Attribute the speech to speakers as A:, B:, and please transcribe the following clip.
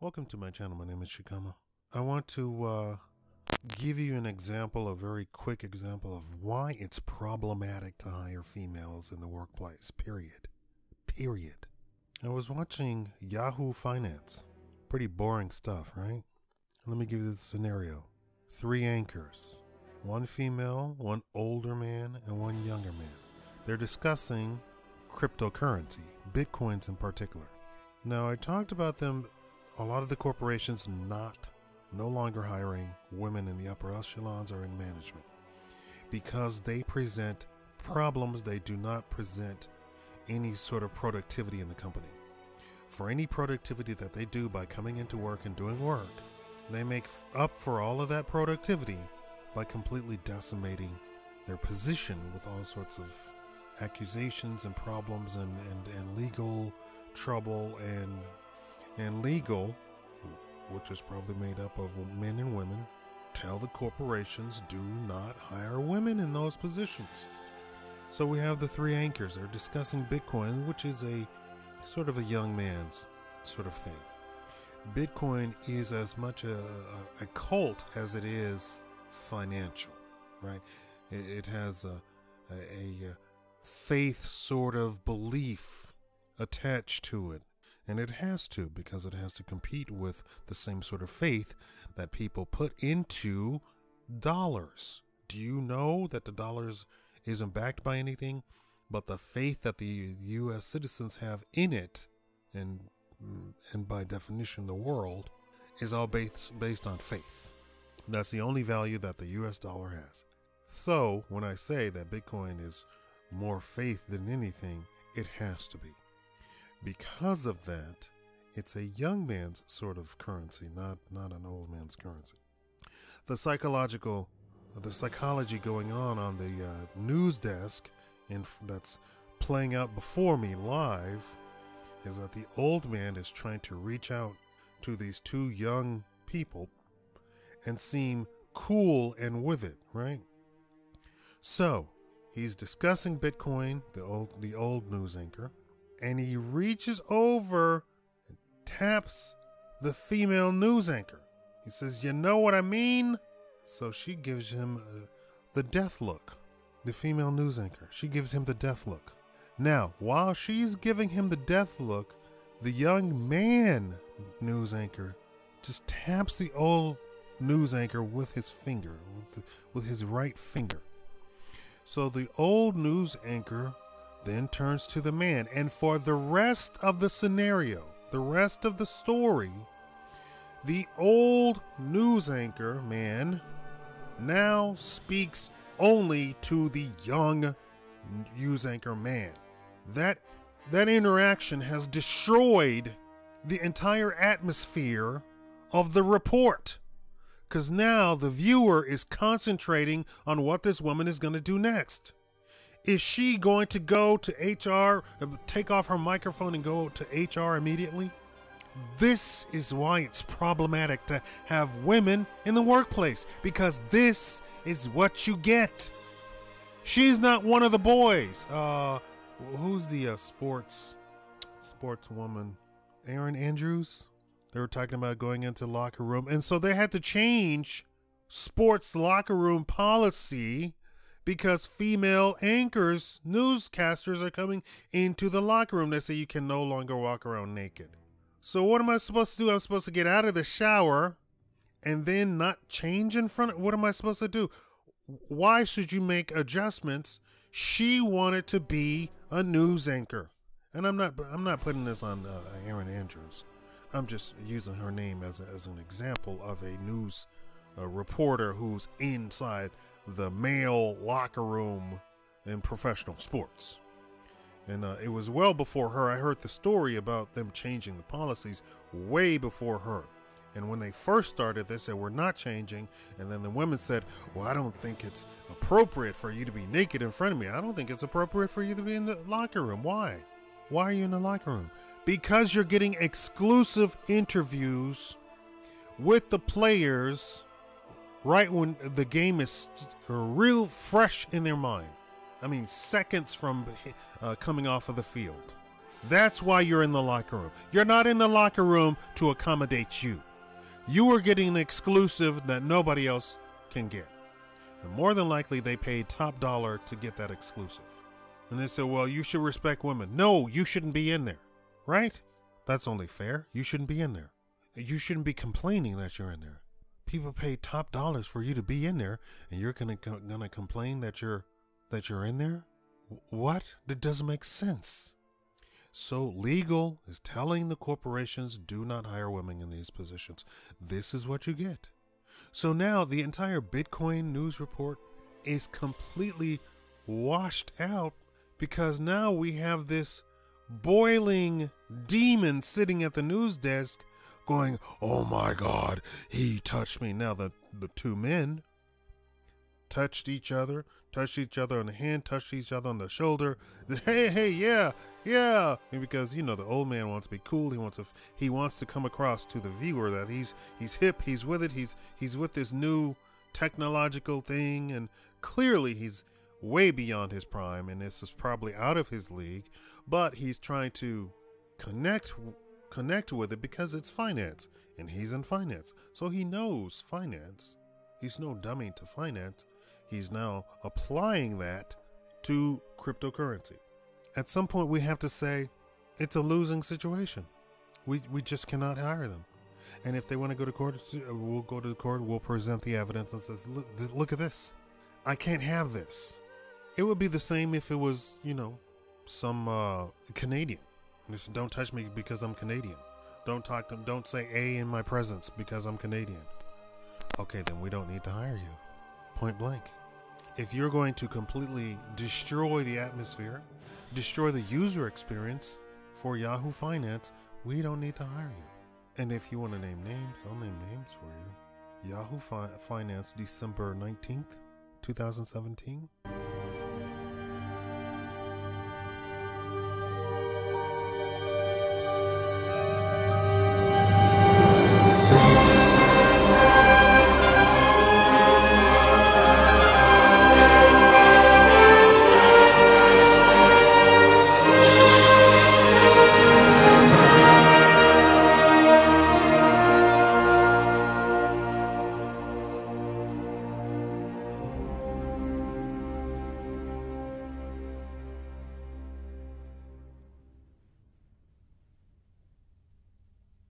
A: Welcome to my channel. My name is Shakaama. I want to give you an example, a very quick example of why it's problematic to hire females in the workplace, period. Period. I was watching Yahoo Finance. Pretty boring stuff, right? Let me give you the scenario. 3 anchors. 1 female, 1 older man, and 1 younger man. They're discussing cryptocurrency, Bitcoins in particular. Now, I talked about them, a lot of the corporations no longer hiring women in the upper echelons or in management because they present problems. They do not present any sort of productivity in the company. For any productivity that they do by coming into work and doing work, they make up for all of that productivity by completely decimating their position with all sorts of accusations and problems and legal trouble and legal, which is probably made up of men and women, tell the corporations do not hire women in those positions. So we have the 3 anchors. They're discussing Bitcoin, which is a sort of a young man's sort of thing. Bitcoin is as much a cult as it is financial, right? It has a faith sort of belief attached to it. And it has to, because it has to compete with the same sort of faith that people put into dollars. Do you know that the dollars isn't backed by anything but the faith that the U.S. citizens have in it, and by definition the world, is all based on faith. That's the only value that the U.S. dollar has. So when I say that Bitcoin is more faith than anything, it has to be. Because of that, it's a young man's sort of currency, not an old man's currency. The psychology going on the news desk, and that's playing out before me live, is that the old man is trying to reach out to these 2 young people and seem cool and with it, right? So he's discussing Bitcoin, the old news anchor, and he reaches over and taps the female news anchor. He says, "You know what I mean?" So she gives him the death look. The female news anchor, she gives him the death look. Now, while she's giving him the death look, the young man news anchor just taps the old news anchor with his finger, with his right finger. So the old news anchor then turns to the man, and for the rest of the scenario, the rest of the story, the old news anchor man now speaks only to the young news anchor man. That interaction has destroyed the entire atmosphere of the report, because now the viewer is concentrating on what this woman is going to do next. Is she going to go to HR, take off her microphone and go to HR immediately? This is why it's problematic to have women in the workplace, because this is what you get. She's not one of the boys. Who's the sports woman? Erin Andrews? They were talking about going into locker room, and so they had to change sports locker room policy because female anchors, newscasters are coming into the locker room. They say you can no longer walk around naked. So what am I supposed to do? I'm supposed to get out of the shower and then not change in front of, what am I supposed to do? Why should you make adjustments? She wanted to be a news anchor. And I'm not putting this on Erin Andrews. I'm just using her name as an example of a news reporter who's inside the male locker room in professional sports. And it was well before her. I heard the story about them changing the policies way before her. And when they first started, they said, we're not changing. And then the women said, well, I don't think it's appropriate for you to be naked in front of me. I don't think it's appropriate for you to be in the locker room. Why? Why are you in the locker room? Because you're getting exclusive interviews with the players right when the game is real fresh in their mind. I mean, seconds from coming off of the field. That's why you're in the locker room. You're not in the locker room to accommodate you. You are getting an exclusive that nobody else can get. And more than likely, they paid top dollar to get that exclusive. And they said, well, you should respect women. No, you shouldn't be in there. Right? That's only fair. You shouldn't be in there. You shouldn't be complaining that you're in there. People pay top dollars for you to be in there, and you're gonna complain that you're in there? What? That doesn't make sense. So legal is telling the corporations, do not hire women in these positions. This is what you get. So now the entire Bitcoin news report is completely washed out because now we have this boiling demon sitting at the news desk going, oh my God, he touched me. Now the two men touched each other on the hand, touched each other on the shoulder. Hey, yeah. And because, the old man wants to be cool. He wants to come across to the viewer that he's hip, he's with it, he's with this new technological thing, and clearly he's way beyond his prime, and this is probably out of his league, but he's trying to connect with it because it's finance, and he's in finance. So he knows finance. He's no dummy to finance. He's now applying that to cryptocurrency. At some point, we have to say it's a losing situation. We just cannot hire them. And if they want to go to court, we'll go to the court, we'll present the evidence and says, look at this. I can't have this. It would be the same if it was, some Canadian. Listen, don't touch me because I'm Canadian. Don't say A in my presence because I'm Canadian. Okay, then we don't need to hire you. Point blank. If you're going to completely destroy the atmosphere, destroy the user experience for Yahoo Finance, we don't need to hire you. And if you want to name names, I'll name names for you. Yahoo Finance, December 19th, 2017.